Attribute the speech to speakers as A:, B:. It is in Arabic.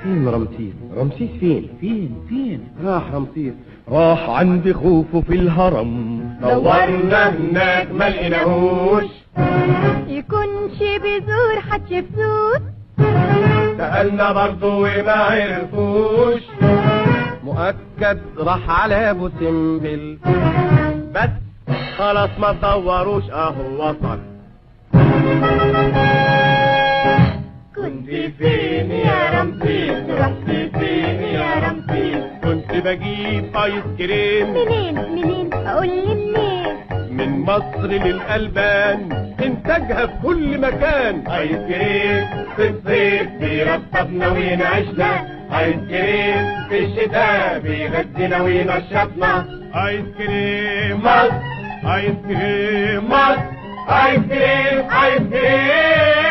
A: فين رمسيس؟ رمسيس فين؟
B: فين
A: راح رمسيس، راح عند خوفه في الهرم.
C: دورنا هناك ما لقيناهوش.
D: يكونش بيزور حتشبسوت.
C: سألنا برضه وما عرفوش.
A: مؤكد راح على ابو سمبل،
C: بس خلاص ما تدوروش اهو وصل. كنت فين يا رمسيس؟ رحت فين يا رمسيس؟ كنت بجيب ايس كريم.
D: منين اقولي منين؟
C: من مصر للألبان، انتاجها في كل مكان. ايس كريم في الصيف بيرطبنا وينعشنا، ايس كريم في الشتاء بيغذينا وينشطنا. ايس كريم مصر، ايس كريم مصر، ايس كريم، ايس كريم.